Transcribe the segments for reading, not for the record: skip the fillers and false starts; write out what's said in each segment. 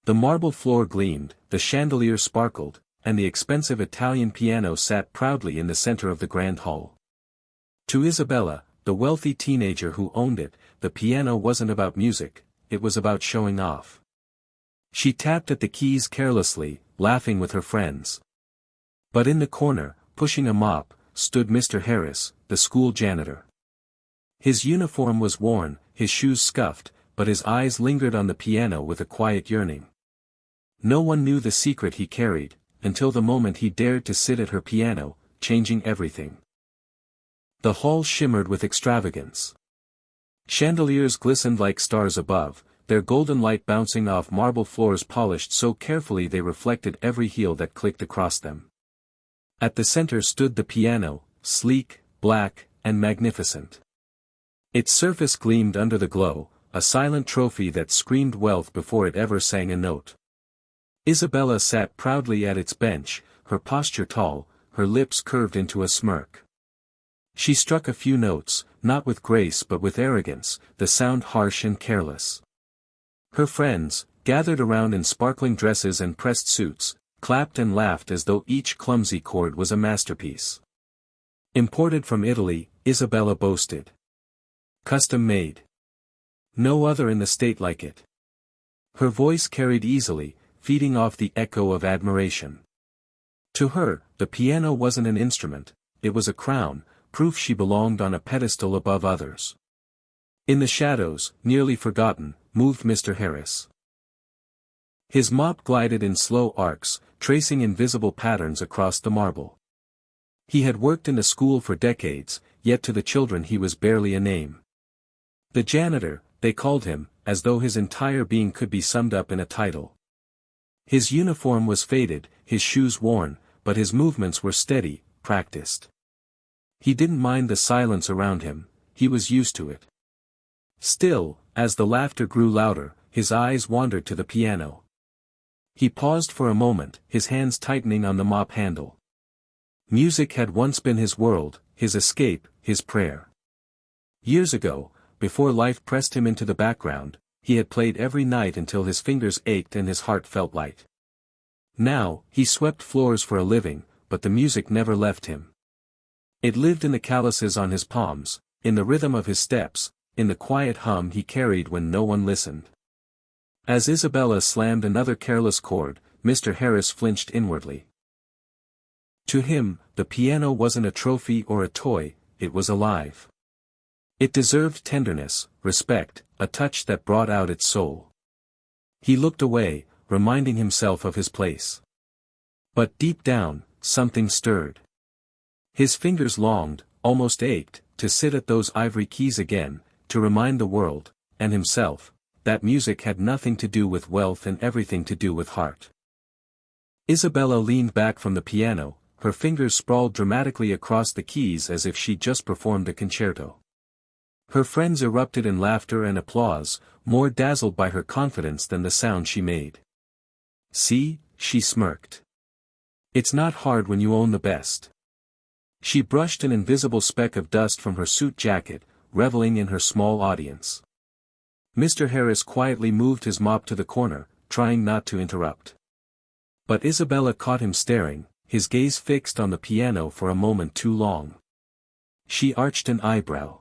The marble floor gleamed, the chandelier sparkled, and the expensive Italian piano sat proudly in the center of the grand hall. To Isabella, the wealthy teenager who owned it, the piano wasn't about music, it was about showing off. She tapped at the keys carelessly, laughing with her friends. But in the corner, pushing a mop, stood Mr. Harris, the school janitor. His uniform was worn, his shoes scuffed, but his eyes lingered on the piano with a quiet yearning. No one knew the secret he carried, until the moment he dared to sit at her piano, changing everything. The hall shimmered with extravagance. Chandeliers glistened like stars above, their golden light bouncing off marble floors polished so carefully they reflected every heel that clicked across them. At the center stood the piano, sleek, black, and magnificent. Its surface gleamed under the glow, a silent trophy that screamed wealth before it ever sang a note. Isabella sat proudly at its bench, her posture tall, her lips curved into a smirk. She struck a few notes, not with grace but with arrogance, the sound harsh and careless. Her friends, gathered around in sparkling dresses and pressed suits, clapped and laughed as though each clumsy chord was a masterpiece. Imported from Italy, Isabella boasted. Custom made. No other in the state like it. Her voice carried easily, feeding off the echo of admiration. To her, the piano wasn't an instrument, it was a crown, proof she belonged on a pedestal above others. In the shadows, nearly forgotten, moved Mr. Harris. His mop glided in slow arcs, tracing invisible patterns across the marble. He had worked in the school for decades, yet to the children he was barely a name. The janitor, they called him, as though his entire being could be summed up in a title. His uniform was faded, his shoes worn, but his movements were steady, practiced. He didn't mind the silence around him, he was used to it. Still, as the laughter grew louder, his eyes wandered to the piano. He paused for a moment, his hands tightening on the mop handle. Music had once been his world, his escape, his prayer. Years ago, before life pressed him into the background, he had played every night until his fingers ached and his heart felt light. Now, he swept floors for a living, but the music never left him. It lived in the calluses on his palms, in the rhythm of his steps, in the quiet hum he carried when no one listened. As Isabella slammed another careless chord, Mr. Harris flinched inwardly. To him, the piano wasn't a trophy or a toy, it was alive. It deserved tenderness, respect, a touch that brought out its soul. He looked away, reminding himself of his place. But deep down, something stirred. His fingers longed, almost ached, to sit at those ivory keys again, to remind the world, and himself, that music had nothing to do with wealth and everything to do with heart. Isabella leaned back from the piano, her fingers sprawled dramatically across the keys as if she'd just performed a concerto. Her friends erupted in laughter and applause, more dazzled by her confidence than the sound she made. See, she smirked. It's not hard when you own the best. She brushed an invisible speck of dust from her suit jacket, reveling in her small audience. Mr. Harris quietly moved his mop to the corner, trying not to interrupt. But Isabella caught him staring, his gaze fixed on the piano for a moment too long. She arched an eyebrow.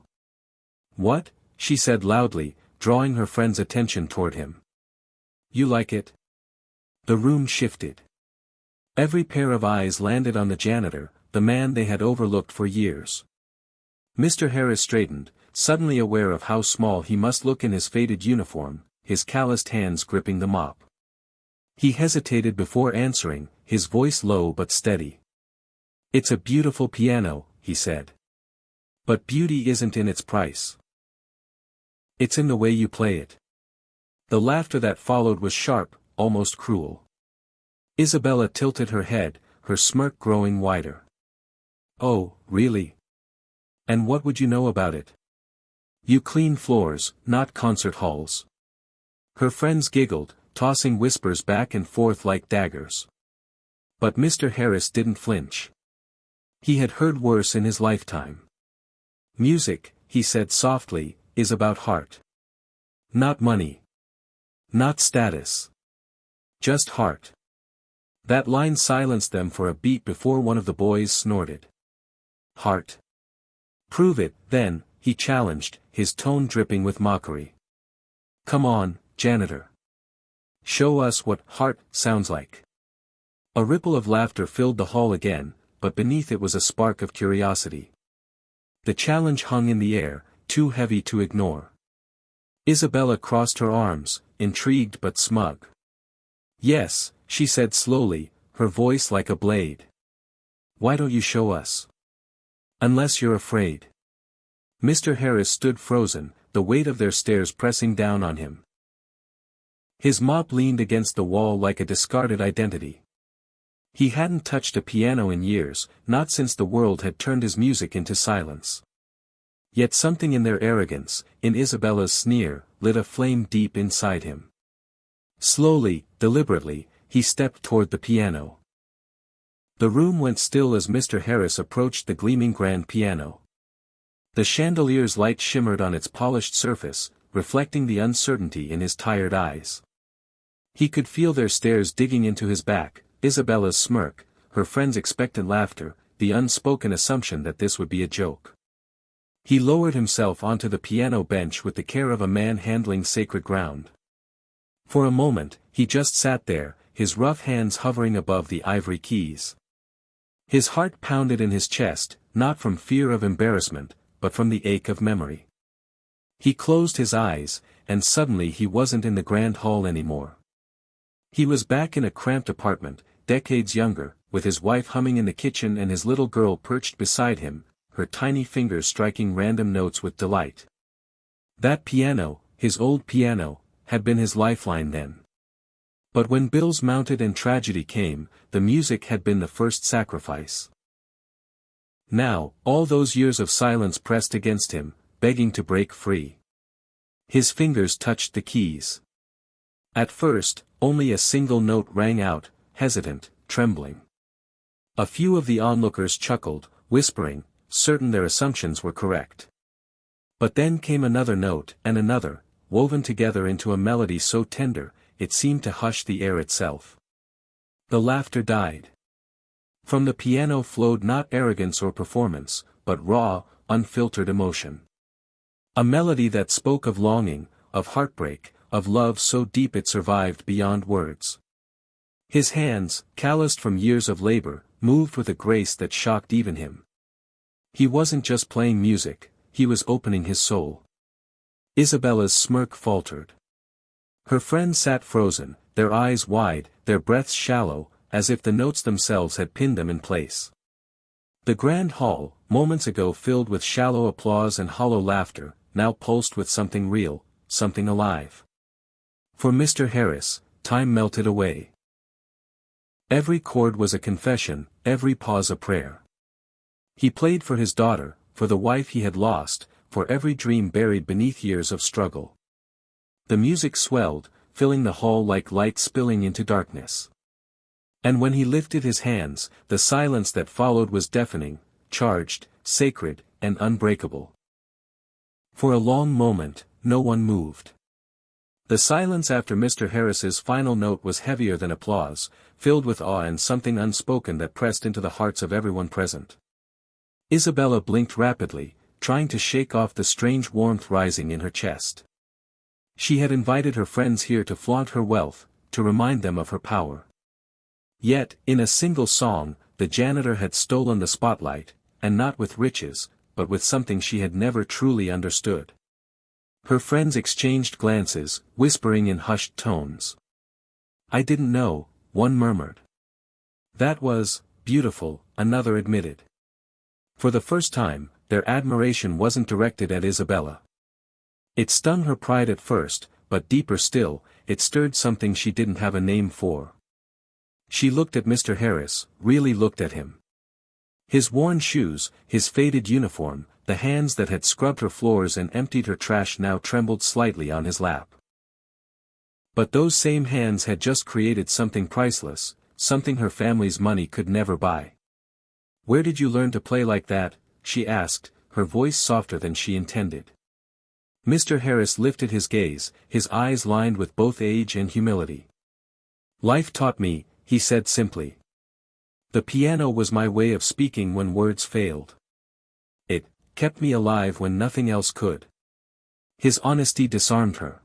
What? She said loudly, drawing her friend's attention toward him. You like it? The room shifted. Every pair of eyes landed on the janitor, the man they had overlooked for years. Mr. Harris straightened, suddenly aware of how small he must look in his faded uniform, his calloused hands gripping the mop. He hesitated before answering, his voice low but steady. It's a beautiful piano, he said. But beauty isn't in its price. It's in the way you play it. The laughter that followed was sharp, almost cruel. Isabella tilted her head, her smirk growing wider. Oh, really? And what would you know about it? You clean floors, not concert halls. Her friends giggled, tossing whispers back and forth like daggers. But Mr. Harris didn't flinch. He had heard worse in his lifetime. Music, he said softly, is about heart. Not money. Not status. Just heart. That line silenced them for a beat before one of the boys snorted. Heart. Prove it, then, he challenged, his tone dripping with mockery. Come on, janitor. Show us what heart sounds like. A ripple of laughter filled the hall again, but beneath it was a spark of curiosity. The challenge hung in the air, too heavy to ignore. Isabella crossed her arms, intrigued but smug. Yes, she said slowly, her voice like a blade. Why don't you show us? Unless you're afraid. Mr. Harris stood frozen, the weight of their stares pressing down on him. His mop leaned against the wall like a discarded identity. He hadn't touched a piano in years, not since the world had turned his music into silence. Yet something in their arrogance, in Isabella's sneer, lit a flame deep inside him. Slowly, deliberately, he stepped toward the piano. The room went still as Mr. Harris approached the gleaming grand piano. The chandelier's light shimmered on its polished surface, reflecting the uncertainty in his tired eyes. He could feel their stares digging into his back, Isabella's smirk, her friend's expectant laughter, the unspoken assumption that this would be a joke. He lowered himself onto the piano bench with the care of a man handling sacred ground. For a moment, he just sat there, his rough hands hovering above the ivory keys. His heart pounded in his chest, not from fear of embarrassment, but from the ache of memory. He closed his eyes, and suddenly he wasn't in the grand hall anymore. He was back in a cramped apartment, decades younger, with his wife humming in the kitchen and his little girl perched beside him, her tiny fingers striking random notes with delight. That piano, his old piano, had been his lifeline then. But when bills mounted and tragedy came, the music had been the first sacrifice. Now, all those years of silence pressed against him, begging to break free. His fingers touched the keys. At first, only a single note rang out, hesitant, trembling. A few of the onlookers chuckled, whispering, certain their assumptions were correct. But then came another note, and another, woven together into a melody so tender, it seemed to hush the air itself. The laughter died. From the piano flowed not arrogance or performance, but raw, unfiltered emotion. A melody that spoke of longing, of heartbreak, of love so deep it survived beyond words. His hands, calloused from years of labor, moved with a grace that shocked even him. He wasn't just playing music, he was opening his soul. Isabella's smirk faltered. Her friends sat frozen, their eyes wide, their breaths shallow, as if the notes themselves had pinned them in place. The grand hall, moments ago filled with shallow applause and hollow laughter, now pulsed with something real, something alive. For Mr. Harris, time melted away. Every chord was a confession, every pause a prayer. He played for his daughter, for the wife he had lost, for every dream buried beneath years of struggle. The music swelled, filling the hall like light spilling into darkness. And when he lifted his hands, the silence that followed was deafening, charged, sacred, and unbreakable. For a long moment, no one moved. The silence after Mr. Harris's final note was heavier than applause, filled with awe and something unspoken that pressed into the hearts of everyone present. Isabella blinked rapidly, trying to shake off the strange warmth rising in her chest. She had invited her friends here to flaunt her wealth, to remind them of her power. Yet, in a single song, the janitor had stolen the spotlight, and not with riches, but with something she had never truly understood. Her friends exchanged glances, whispering in hushed tones. "I didn't know," one murmured. "That was beautiful," another admitted. For the first time, their admiration wasn't directed at Isabella. It stung her pride at first, but deeper still, it stirred something she didn't have a name for. She looked at Mr. Harris, really looked at him. His worn shoes, his faded uniform, the hands that had scrubbed her floors and emptied her trash now trembled slightly on his lap. But those same hands had just created something priceless, something her family's money could never buy. "Where did you learn to play like that?" she asked, her voice softer than she intended. Mr. Harris lifted his gaze, his eyes lined with both age and humility. Life taught me, he said simply. The piano was my way of speaking when words failed. It kept me alive when nothing else could. His honesty disarmed her.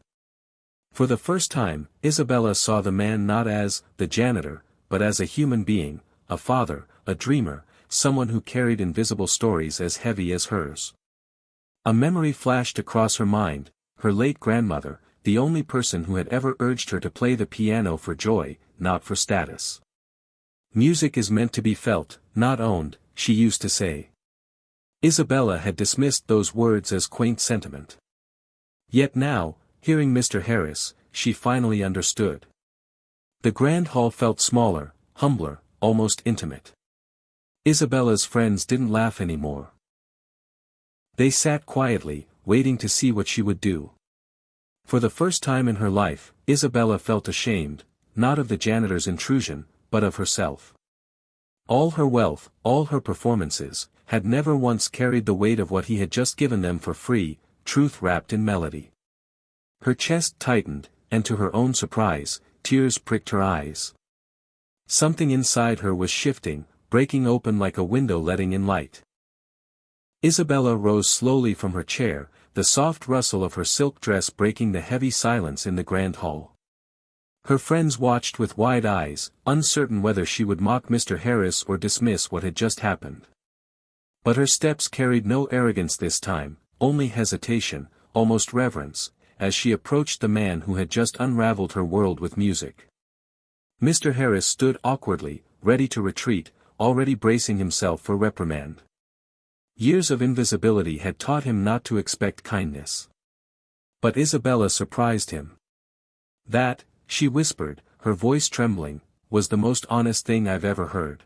For the first time, Isabella saw the man not as the janitor, but as a human being, a father, a dreamer, someone who carried invisible stories as heavy as hers. A memory flashed across her mind, her late grandmother, the only person who had ever urged her to play the piano for joy, not for status. Music is meant to be felt, not owned, she used to say. Isabella had dismissed those words as quaint sentiment. Yet now, hearing Mr. Harris, she finally understood. The grand hall felt smaller, humbler, almost intimate. Isabella's friends didn't laugh anymore. They sat quietly, waiting to see what she would do. For the first time in her life, Isabella felt ashamed, not of the janitor's intrusion, but of herself. All her wealth, all her performances, had never once carried the weight of what he had just given them for free, truth wrapped in melody. Her chest tightened, and to her own surprise, tears pricked her eyes. Something inside her was shifting, breaking open like a window letting in light. Isabella rose slowly from her chair, the soft rustle of her silk dress breaking the heavy silence in the grand hall. Her friends watched with wide eyes, uncertain whether she would mock Mr. Harris or dismiss what had just happened. But her steps carried no arrogance this time, only hesitation, almost reverence, as she approached the man who had just unraveled her world with music. Mr. Harris stood awkwardly, ready to retreat, already bracing himself for reprimand. Years of invisibility had taught him not to expect kindness. But Isabella surprised him. That, she whispered, her voice trembling, was the most honest thing I've ever heard.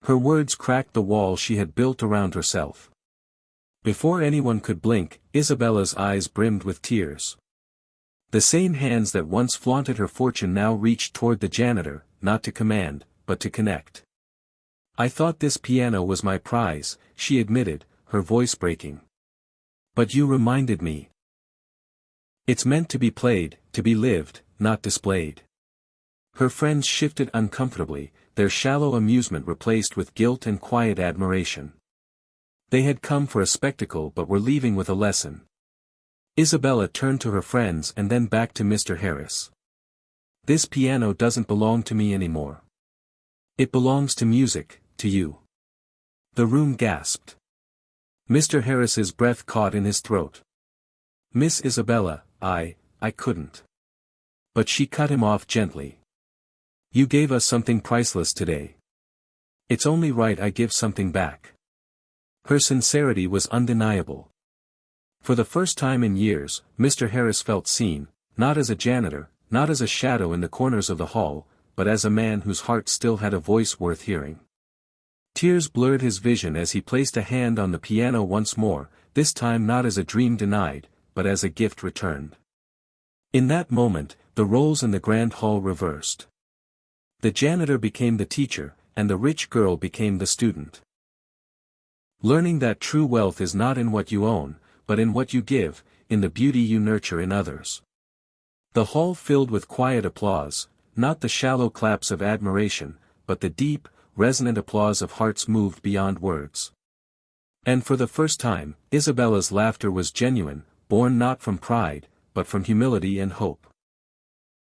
Her words cracked the wall she had built around herself. Before anyone could blink, Isabella's eyes brimmed with tears. The same hands that once flaunted her fortune now reached toward the janitor, not to command, but to connect. I thought this piano was my prize, she admitted, her voice breaking. But you reminded me. It's meant to be played, to be lived, not displayed. Her friends shifted uncomfortably, their shallow amusement replaced with guilt and quiet admiration. They had come for a spectacle but were leaving with a lesson. Isabella turned to her friends and then back to Mr. Harris. This piano doesn't belong to me anymore. It belongs to music, to you. The room gasped. Mr. Harris's breath caught in his throat. Miss Isabella, I couldn't. But she cut him off gently. You gave us something priceless today. It's only right I give something back. Her sincerity was undeniable. For the first time in years, Mr. Harris felt seen, not as a janitor, not as a shadow in the corners of the hall, but as a man whose heart still had a voice worth hearing. Tears blurred his vision as he placed a hand on the piano once more, this time not as a dream denied, but as a gift returned. In that moment, the roles in the grand hall reversed. The janitor became the teacher, and the rich girl became the student. Learning that true wealth is not in what you own, but in what you give, in the beauty you nurture in others. The hall filled with quiet applause, not the shallow claps of admiration, but the deep, resonant applause of hearts moved beyond words. And for the first time, Isabella's laughter was genuine, born not from pride, but from humility and hope.